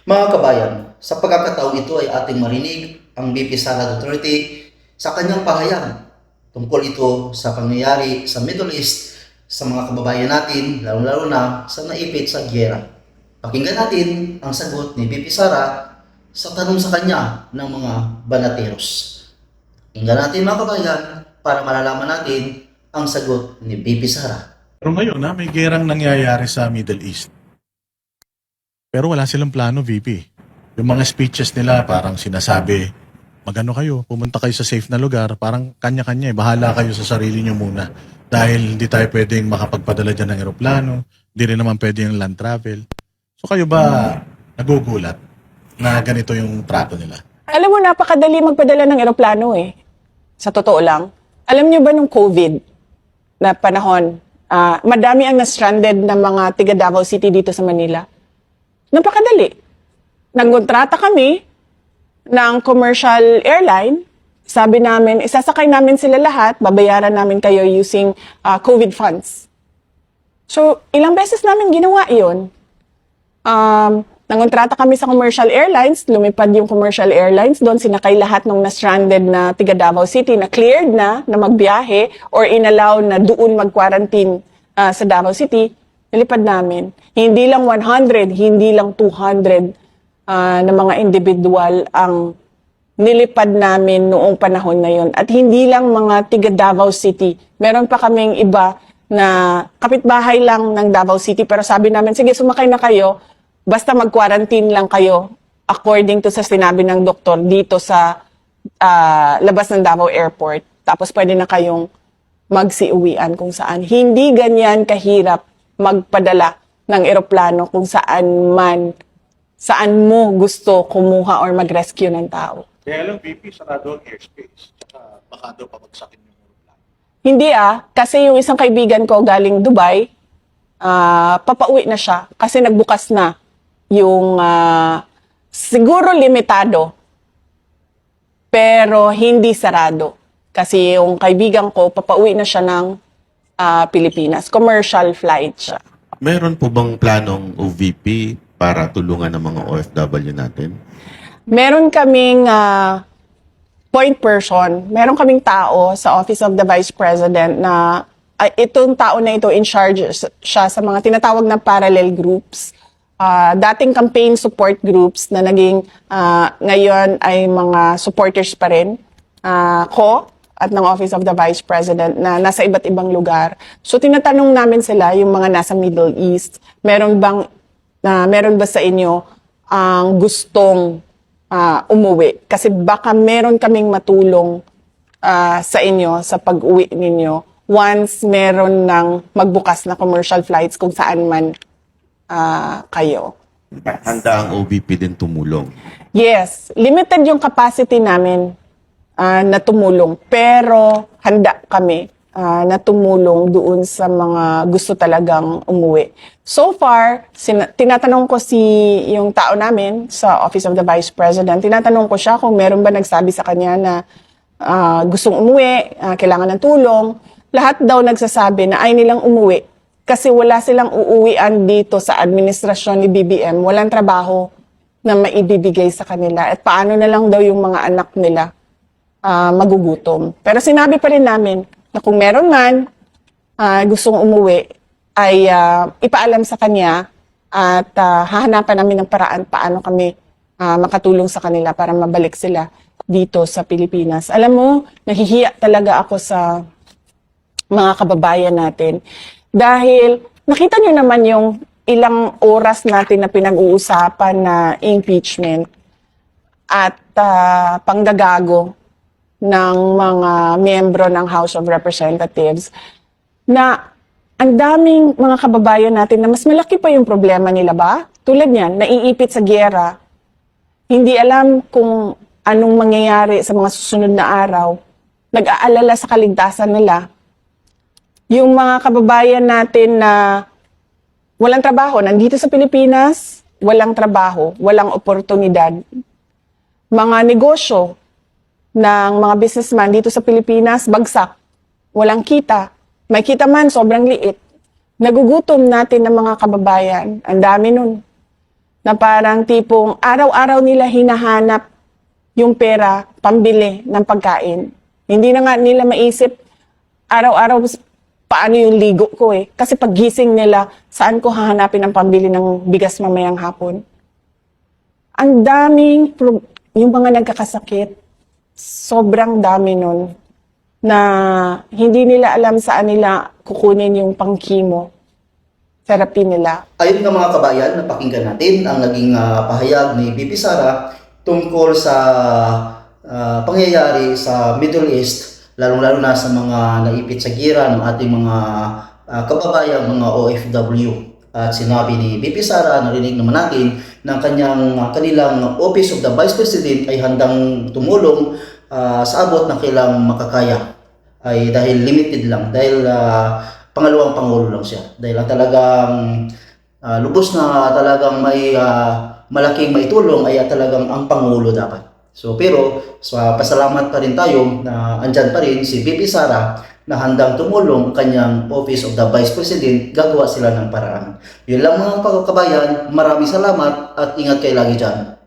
Mga kabayan, sa pagkakataong ito ay ating marinig ang BP Sara Duterte sa kanyang pahayag tungkol ito sa pangyayari sa Middle East sa mga kababayan natin, lalo-lalo na sa naipit sa gyera. Pakinggan natin ang sagot ni BP Sara sa tanong sa kanya ng mga banateros. Pakinggan natin mga kabayan para malalaman natin ang sagot ni BP Sara. Pero ngayon, may gerang nangyayari sa Middle East. Pero wala silang plano, VP. Yung mga speeches nila parang sinasabi, magano kayo, pumunta kayo sa safe na lugar, parang kanya-kanya, bahala kayo sa sarili nyo muna. Dahil hindi tayo pwedeng makapagpadala dyan ng eroplano, hindi rin naman pwede yung land travel. So kayo ba nagugulat na ganito yung trato nila? Alam mo, napakadali magpadala ng eroplano eh. Sa totoo lang. Alam niyo ba nung COVID na panahon, madami ang na-stranded na mga tiga Davao City dito sa Manila. Napakadali. Nagkontrata kami ng commercial airline. Sabi namin, isasakay namin sila lahat, babayaran namin kayo using COVID funds. So, ilang beses namin ginawa yun. Nangontrata kami sa commercial airlines, lumipad yung commercial airlines, doon sinakay lahat ng na-stranded na tiga Davao City na cleared na magbiyahe or inallow na doon mag-quarantine sa Davao City, nilipad namin. Hindi lang 100, hindi lang 200 na mga individual ang nilipad namin noong panahon na yon. At hindi lang mga tiga Davao City. Meron pa kaming iba na kapitbahay lang ng Davao City pero sabi namin, sige sumakay na kayo, basta mag-quarantine lang kayo according to sa sinabi ng doktor dito sa labas ng Davao Airport. Tapos pwede na kayong magsiuwian kung saan. Hindi ganyan kahirap magpadala ng eroplano kung saan mo gusto kumuha or mag-rescue ng tao. Kaya lang, VP, sarado ang airspace. Tsaka baka daw pabagsakin yung eroplano. Hindi kasi yung isang kaibigan ko galing Dubai, papauwi na siya kasi nagbukas na yung siguro limitado pero hindi sarado. Kasi yung kaibigan ko, papauwi na siya ng Pilipinas. Commercial flight siya. Meron po bang planong OVP para tulungan ng mga OFW natin? Meron kaming point person, meron kaming tao sa Office of the Vice President na itong tao na ito in charge siya sa mga tinatawag na parallel groups. Dating campaign support groups na naging ngayon ay mga supporters pa rin ko at ng Office of the Vice President na nasa iba't ibang lugar. So tinatanong namin sila, yung mga nasa Middle East, meron ba sa inyo ang gustong umuwi? Kasi baka meron kaming matulong sa inyo sa pag-uwi ninyo once meron ng magbukas na commercial flights kung saan man kayo. Handa ang OVP din tumulong. Yes, limited yung capacity namin na tumulong. Pero handa kami na tumulong doon sa mga gusto talagang umuwi. So far, tinatanong ko yung tao namin sa Office of the Vice President, tinatanong ko siya kung meron ba nagsabi sa kanya na gustong umuwi, kailangan ng tulong. Lahat daw nagsasabi na ay nilang umuwi kasi wala silang uuwian dito sa administrasyon ni BBM. Walang trabaho na maibibigay sa kanila. At paano na lang daw yung mga anak nila magugutom. Pero sinabi pa rin namin na kung meron man gustong umuwi, ay ipaalam sa kanya at hahanapan namin ng paraan paano kami makatulong sa kanila para mabalik sila dito sa Pilipinas. Alam mo, nahihiya talaga ako sa mga kababayan natin dahil nakita nyo naman yung ilang oras natin na pinag-uusapan na impeachment at panggagago ng mga miyembro ng House of Representatives na ang daming mga kababayan natin na mas malaki pa yung problema nila ba? Tulad niyan, naiipit sa gyera, hindi alam kung anong mangyayari sa mga susunod na araw, nag-aalala sa kaligtasan nila. Yung mga kababayan natin na walang trabaho, nandito sa Pilipinas, walang trabaho, walang oportunidad. Mga negosyo ng mga businessman dito sa Pilipinas, bagsak, walang kita. May kita man, sobrang liit. Nagugutom natin ng mga kababayan. Ang dami nun. Na parang tipong araw-araw nila hinahanap yung pera pambili ng pagkain. Hindi na nga nila maisip araw-araw paano yung ligo ko eh. Kasi paggising nila, saan ko hahanapin ang pambili ng bigas mamayang hapon? Ang daming, yung mga nagkakasakit, sobrang dami nun na hindi nila alam saan nila kukunin yung pang-chemo therapy nila. Ayun nga mga kabayan, napakinggan natin ang naging pahayag ni BP Sara tungkol sa pangyayari sa Middle East, lalong-lalo na sa mga naipit sa gira ng ating mga kababayan, mga OFW. At sinabi ni BP Sara, narinig naman natin, ng kanilang Office of the Vice President ay handang tumulong sa abot ng kailang makakaya. Ay dahil limited lang, dahil pangalawang pangulo lang siya. Dahil talagang lubos na talagang may malaking maitulong ay talagang ang pangulo dapat. So pero pasalamat pa rin tayo na andyan pa rin si BP Sara na handang tumulong kanyang Office of the Vice President, gagawa sila ng paraan. Yun lang mga kabayan, maraming salamat at ingat kayo lagi dyan.